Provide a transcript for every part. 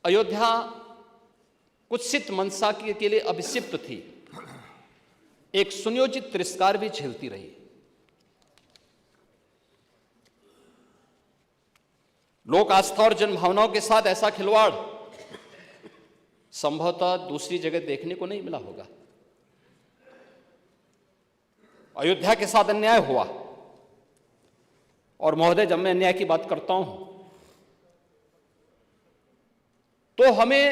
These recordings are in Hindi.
अयोध्या कुत्सित मंशा के लिए अभिषिक्त थी, एक सुनियोजित तिरस्कार भी झेलती रही। लोक आस्था और जनभावनाओं के साथ ऐसा खिलवाड़ संभवतः दूसरी जगह देखने को नहीं मिला होगा। अयोध्या के साथ अन्याय हुआ, और महोदय जब मैं अन्याय की बात करता हूं तो हमें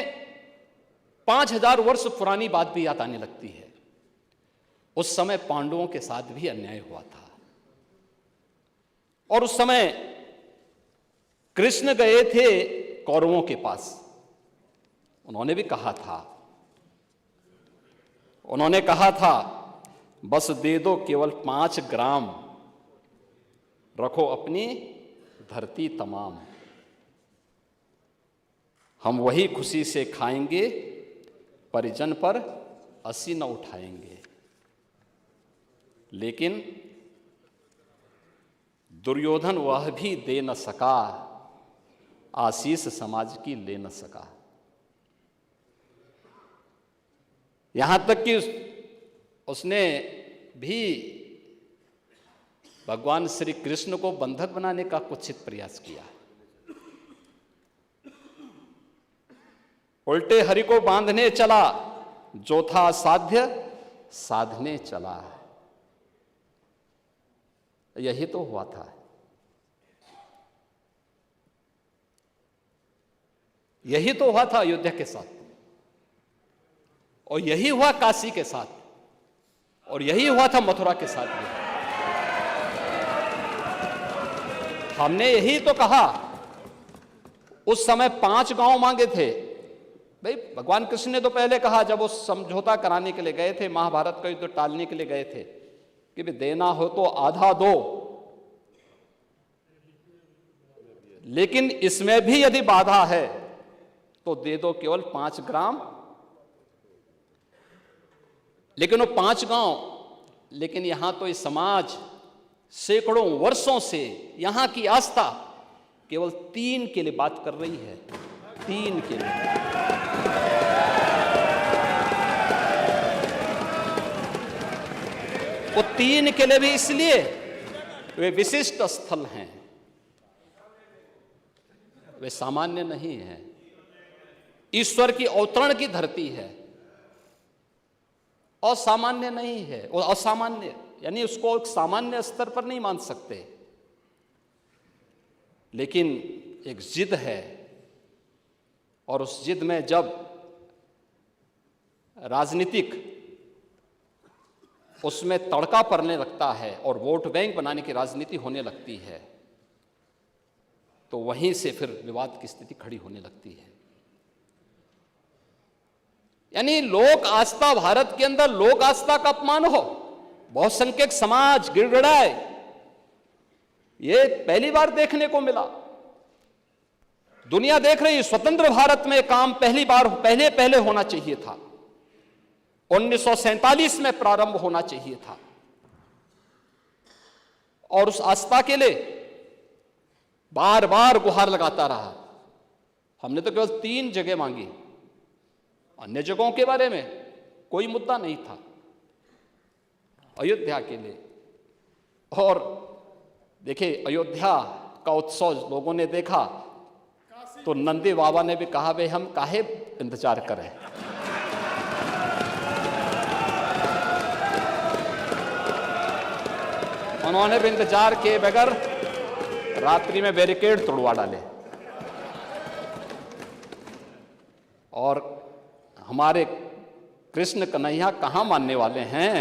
5000 वर्ष पुरानी बात भी याद आने लगती है। उस समय पांडवों के साथ भी अन्याय हुआ था, और उस समय कृष्ण गए थे कौरवों के पास। उन्होंने भी कहा था बस दे दो केवल 5 ग्राम, रखो अपनी धरती तमाम, हम वही खुशी से खाएंगे, परिजन पर असी न उठाएंगे। लेकिन दुर्योधन वह भी दे न सका, आशीष समाज की ले न सका। यहां तक कि उसने भी भगवान श्री कृष्ण को बंधक बनाने का कुत्सित प्रयास किया। उल्टे हरि को बांधने चला, जो था साध्य साधने चला। यही तो हुआ था। यही तो हुआ था अयोध्या के साथ, और यही हुआ काशी के साथ, और यही हुआ था मथुरा के साथ भी। हमने यही तो कहा, उस समय 5 गांव मांगे थे। भाई भगवान कृष्ण ने तो पहले कहा, जब वो समझौता कराने के लिए गए थे, महाभारत का युद्ध टालने के लिए गए थे, कि भी देना हो तो आधा दो, लेकिन इसमें भी यदि बाधा है तो दे दो केवल 5 ग्राम। लेकिन वो 5 गांव, लेकिन यहां तो इस समाज सैकड़ों वर्षों से यहां की आस्था केवल 3 के लिए बात कर रही है। 3 के लिए। वो 3 के लिए भी इसलिए वे विशिष्ट स्थल हैं, वे सामान्य नहीं है। ईश्वर की अवतरण की धरती है, असामान्य नहीं है। वो असामान्य यानी उसको एक सामान्य स्तर पर नहीं मान सकते, लेकिन एक जिद है, और उस जिद में जब राजनीतिक उसमें तड़का पड़ने लगता है और वोट बैंक बनाने की राजनीति होने लगती है, तो वहीं से फिर विवाद की स्थिति खड़ी होने लगती है। यानी लोक आस्था, भारत के अंदर लोक आस्था का अपमान हो, बहुसंख्यक समाज गिड़गिड़ाए, ये पहली बार देखने को मिला। दुनिया देख रही, स्वतंत्र भारत में काम पहले होना चाहिए था। 1947 में प्रारंभ होना चाहिए था, और उस आस्था के लिए बार बार गुहार लगाता रहा। हमने तो केवल 3 जगह मांगी, अन्य जगहों के बारे में कोई मुद्दा नहीं था। अयोध्या के लिए, और देखिए अयोध्या का उत्सव लोगों ने देखा तो नंदी बाबा ने भी कहा, भाई हम काहे इंतजार करें। उन्होंने भी इंतजार किए बगैर रात्रि में बैरिकेड तोड़वा डाले, और हमारे कृष्ण कन्हैया कहां मानने वाले हैं।